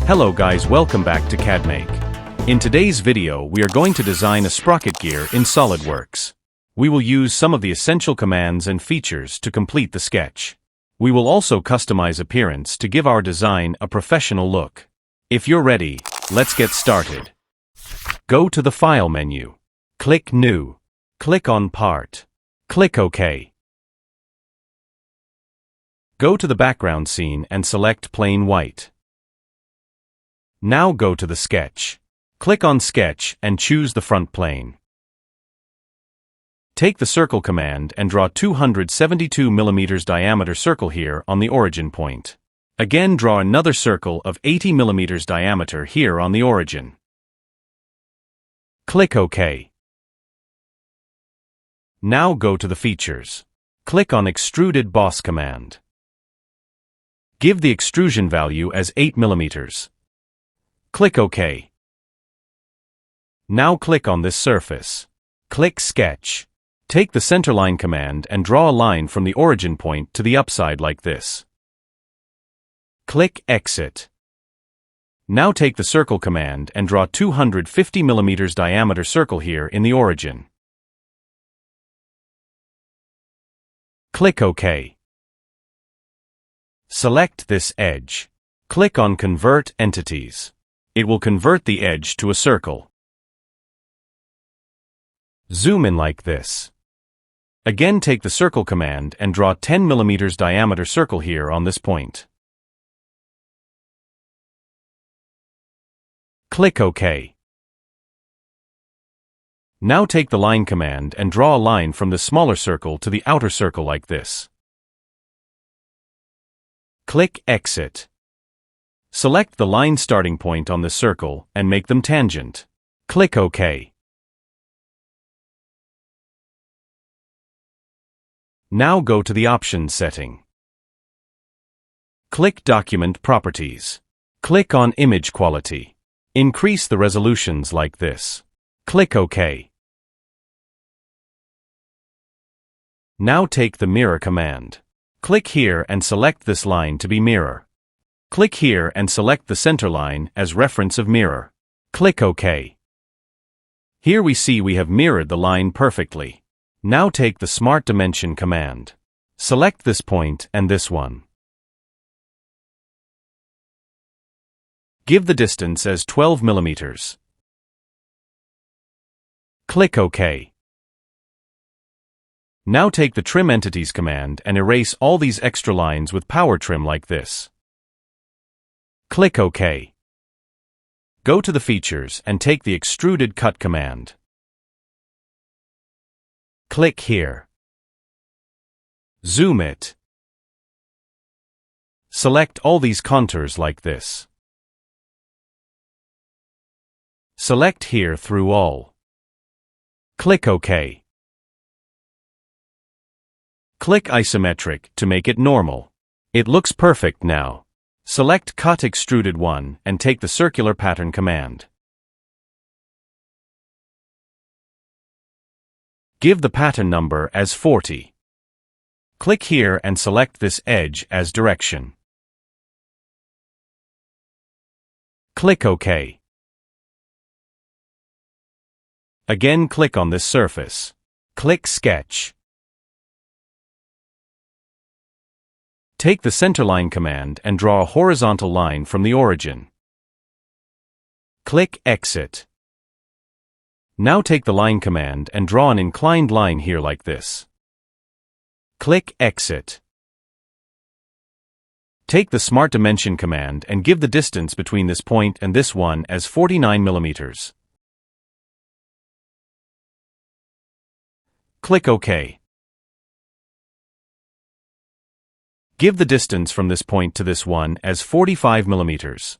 Hello guys, welcome back to CADmake. In today's video we are going to design a sprocket gear in Solidworks. We will use some of the essential commands and features to complete the sketch. We will also customize appearance to give our design a professional look. If you're ready, let's get started. Go to the File menu. Click New. Click on Part. Click OK. Go to the background scene and select plain white. Now go to the sketch. Click on Sketch and choose the front plane. Take the circle command and draw 272 mm diameter circle here on the origin point. Again, draw another circle of 80 mm diameter here on the origin. Click OK. Now go to the features. Click on Extruded Boss command. Give the extrusion value as 8 mm. Click OK. Now click on this surface. Click Sketch. Take the centerline command and draw a line from the origin point to the upside like this. Click Exit. Now take the circle command and draw 250 mm diameter circle here in the origin. Click OK. Select this edge. Click on Convert Entities. It will convert the edge to a circle. Zoom in like this. Again, take the circle command and draw 10 mm diameter circle here on this point. Click OK. Now take the line command and draw a line from the smaller circle to the outer circle like this. Click Exit. Select the line starting point on the circle and make them tangent. Click OK. Now go to the Options setting. Click Document Properties. Click on Image Quality. Increase the resolutions like this. Click OK. Now take the Mirror command. Click here and select this line to be mirror. Click here and select the center line as reference of mirror. Click OK. Here we see we have mirrored the line perfectly. Now take the Smart Dimension command. Select this point and this one. Give the distance as 12 mm. Click OK. Now take the Trim Entities command and erase all these extra lines with power trim like this. Click OK. Go to the Features and take the Extruded Cut command. Click here. Zoom it. Select all these contours like this. Select here through all. Click OK. Click Isometric to make it normal. It looks perfect now. Select Cut Extruded One and take the Circular Pattern command. Give the pattern number as 40. Click here and select this edge as direction. Click OK. Again, click on this surface. Click Sketch. Take the centerline command and draw a horizontal line from the origin. Click Exit. Now take the line command and draw an inclined line here like this. Click Exit. Take the Smart Dimension command and give the distance between this point and this one as 49 mm. Click OK. Give the distance from this point to this one as 45 mm.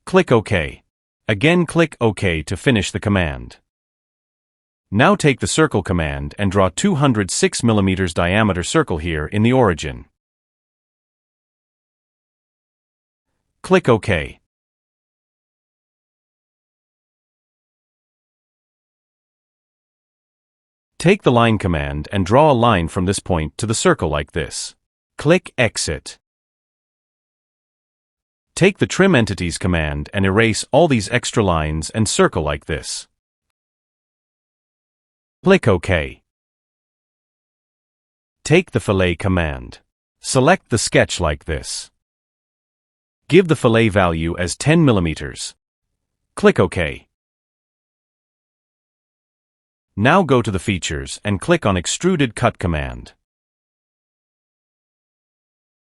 Click OK. Again, click OK to finish the command. Now take the Circle command and draw 206 mm diameter circle here in the origin. Click OK. Take the Line command and draw a line from this point to the circle like this. Click Exit. Take the Trim Entities command and erase all these extra lines and circle like this. Click OK. Take the fillet command. Select the sketch like this. Give the fillet value as 10 mm. Click OK. Now go to the Features and click on Extruded Cut command.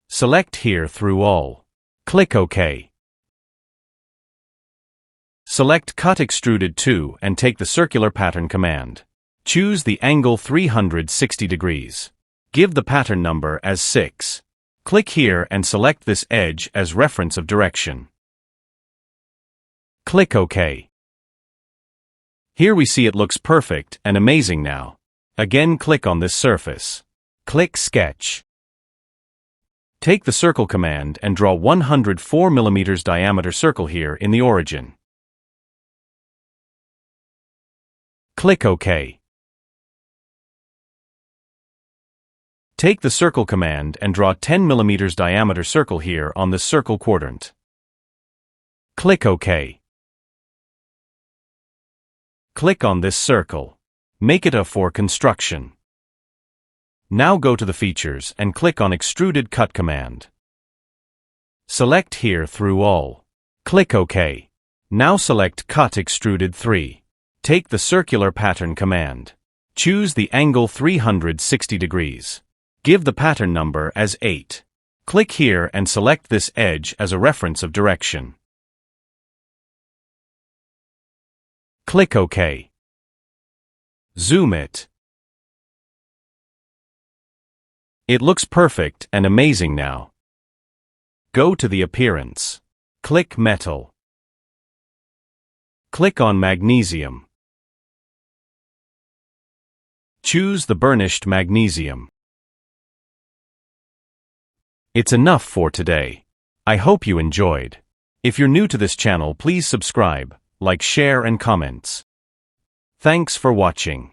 Select Here through All. Click OK. Select Cut Extruded To and take the Circular Pattern command. Choose the angle 360 degrees. Give the pattern number as 6. Click here and select this edge as reference of direction. Click OK. Here we see it looks perfect and amazing now. Again, click on this surface. Click Sketch. Take the Circle command and draw 104 mm diameter circle here in the origin. Click OK. Take the Circle command and draw 10 mm diameter circle here on this circle quadrant. Click OK. Click on this circle. Make it a for construction. Now go to the Features and click on Extruded Cut command. Select Here through All. Click OK. Now select Cut Extruded 3. Take the Circular Pattern command. Choose the angle 360 degrees. Give the pattern number as 8. Click here and select this edge as a reference of direction. Click OK. Zoom it. It looks perfect and amazing now. Go to the Appearance. Click Metal. Click on Magnesium. Choose the burnished magnesium. It's enough for today. I hope you enjoyed. If you're new to this channel, please subscribe, like, share and comments. Thanks for watching.